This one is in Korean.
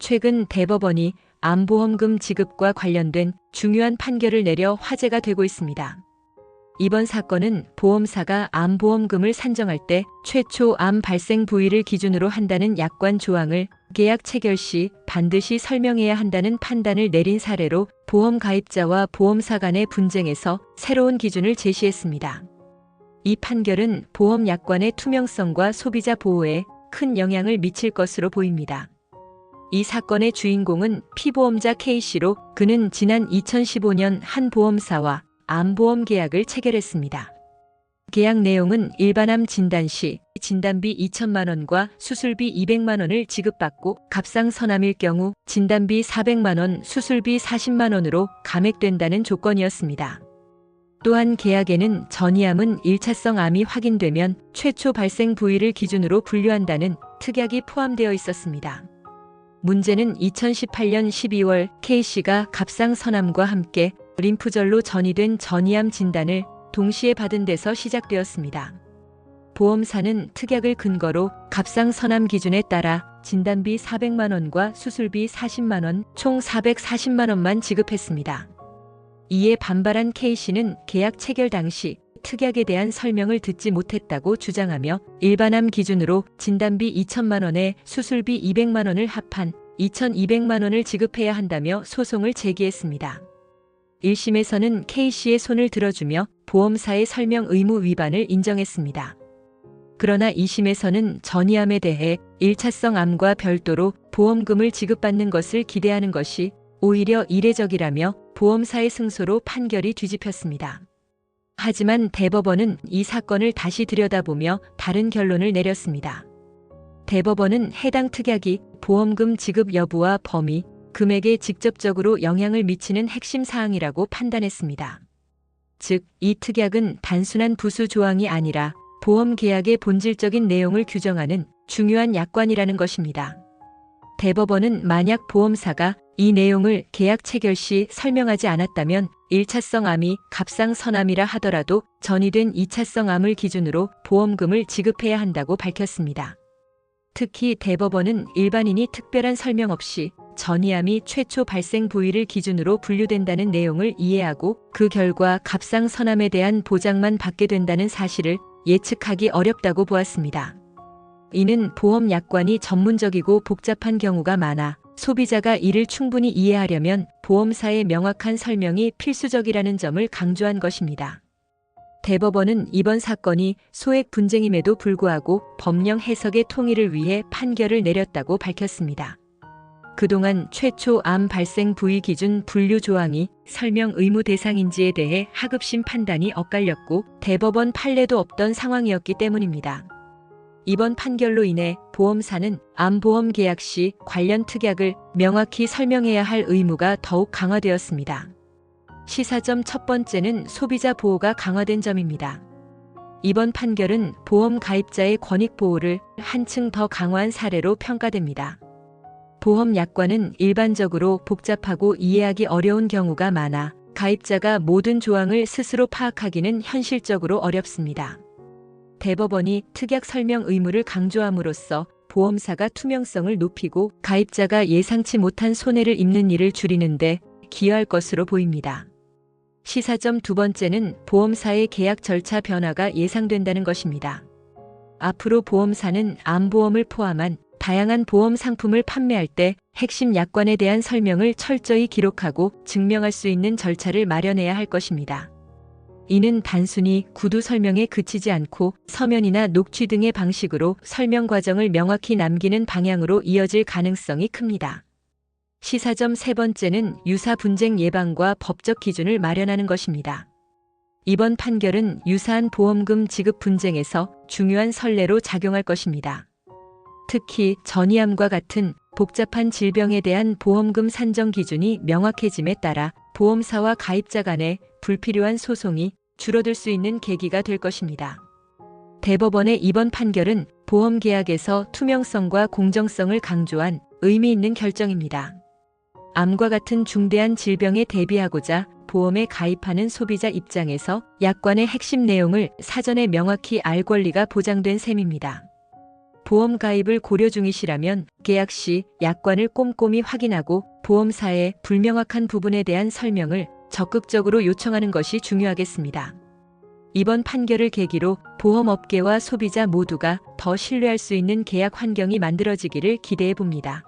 최근 대법원이 암보험금 지급과 관련된 중요한 판결을 내려 화제가 되고 있습니다. 이번 사건은 보험사가 암보험금을 산정할 때 최초 암 발생 부위를 기준으로 한다는 약관 조항을 계약 체결 시 반드시 설명해야 한다는 판단을 내린 사례로 보험 가입자와 보험사 간의 분쟁에서 새로운 기준을 제시했습니다. 이 판결은 보험 약관의 투명성과 소비자 보호에 큰 영향을 미칠 것으로 보입니다. 이 사건의 주인공은 피보험자 K씨로 그는 지난 2015년 한 보험사와 암보험 계약을 체결했습니다. 계약 내용은 일반암 진단 시 진단비 2천만 원과 수술비 200만 원을 지급받고 갑상선암일 경우 진단비 400만 원, 수술비 40만 원으로 감액된다는 조건이었습니다. 또한 계약에는 전이암은 1차성 암이 확인되면 최초 발생 부위를 기준으로 분류한다는 특약이 포함되어 있었습니다. 문제는 2018년 12월 K씨가 갑상선암과 함께 림프절로 전이된 전이암 진단을 동시에 받은 데서 시작되었습니다. 보험사는 특약을 근거로 갑상선암 기준에 따라 진단비 400만 원과 수술비 40만 원, 총 440만 원만 지급했습니다. 이에 반발한 K씨는 계약 체결 당시 특약에 대한 설명을 듣지 못했다고 주장하며 일반암 기준으로 진단비 2천만 원에 수술비 200만 원을 합한 2,200만 원을 지급해야 한다며 소송을 제기했습니다. 1심에서는 K씨의 손을 들어주며 보험사의 설명 의무 위반을 인정했습니다. 그러나 2심에서는 전이암에 대해 1차성 암과 별도로 보험금을 지급받는 것을 기대하는 것이 오히려 이례적이라며 보험사의 승소로 판결이 뒤집혔습니다. 하지만 대법원은 이 사건을 다시 들여다보며 다른 결론을 내렸습니다. 대법원은 해당 특약이 보험금 지급 여부와 범위, 금액에 직접적으로 영향을 미치는 핵심 사항이라고 판단했습니다. 즉, 이 특약은 단순한 부수 조항이 아니라 보험 계약의 본질적인 내용을 규정하는 중요한 약관이라는 것입니다. 대법원은 만약 보험사가 이 내용을 계약 체결 시 설명하지 않았다면 1차성 암이 갑상선암이라 하더라도 전이된 2차성 암을 기준으로 보험금을 지급해야 한다고 밝혔습니다. 특히 대법원은 일반인이 특별한 설명 없이 전이암이 최초 발생 부위를 기준으로 분류된다는 내용을 이해하고 그 결과 갑상선암에 대한 보장만 받게 된다는 사실을 예측하기 어렵다고 보았습니다. 이는 보험 약관이 전문적이고 복잡한 경우가 많아 소비자가 이를 충분히 이해하려면 보험사의 명확한 설명이 필수적이라는 점을 강조한 것입니다. 대법원은 이번 사건이 소액 분쟁임에도 불구하고 법령 해석의 통일을 위해 판결을 내렸다고 밝혔습니다. 그동안 최초 암 발생 부위 기준 분류 조항이 설명 의무 대상인지에 대해 하급심 판단이 엇갈렸고 대법원 판례도 없던 상황이었기 때문입니다. 이번 판결로 인해 보험사는 암보험 계약 시 관련 특약을 명확히 설명해야 할 의무가 더욱 강화되었습니다. 시사점 첫 번째는 소비자 보호가 강화된 점입니다. 이번 판결은 보험 가입자의 권익 보호를 한층 더 강화한 사례로 평가됩니다. 보험 약관은 일반적으로 복잡하고 이해하기 어려운 경우가 많아 가입자가 모든 조항을 스스로 파악하기는 현실적으로 어렵습니다. 대법원이 특약 설명 의무를 강조함으로써 보험사가 투명성을 높이고 가입자가 예상치 못한 손해를 입는 일을 줄이는데 기여할 것으로 보입니다. 시사점 두 번째는 보험사의 계약 절차 변화가 예상된다는 것입니다. 앞으로 보험사는 암보험을 포함한 다양한 보험 상품을 판매할 때 핵심 약관에 대한 설명을 철저히 기록하고 증명할 수 있는 절차를 마련해야 할 것입니다. 이는 단순히 구두 설명에 그치지 않고 서면이나 녹취 등의 방식으로 설명 과정을 명확히 남기는 방향으로 이어질 가능성이 큽니다. 시사점 세 번째는 유사 분쟁 예방과 법적 기준을 마련하는 것입니다. 이번 판결은 유사한 보험금 지급 분쟁에서 중요한 선례로 작용할 것입니다. 특히 전이암과 같은 복잡한 질병에 대한 보험금 산정 기준이 명확해짐에 따라 보험사와 가입자 간의 불필요한 소송이 줄어들 수 있는 계기가 될 것입니다. 대법원의 이번 판결은 보험 계약에서 투명성과 공정성을 강조한 의미 있는 결정입니다. 암과 같은 중대한 질병에 대비하고자 보험에 가입하는 소비자 입장에서 약관의 핵심 내용을 사전에 명확히 알 권리가 보장된 셈입니다. 보험 가입을 고려 중이시라면 계약 시 약관을 꼼꼼히 확인하고 보험사의 불명확한 부분에 대한 설명을 적극적으로 요청하는 것이 중요하겠습니다. 이번 판결을 계기로 보험업계와 소비자 모두가 더 신뢰할 수 있는 계약 환경이 만들어지기를 기대해 봅니다.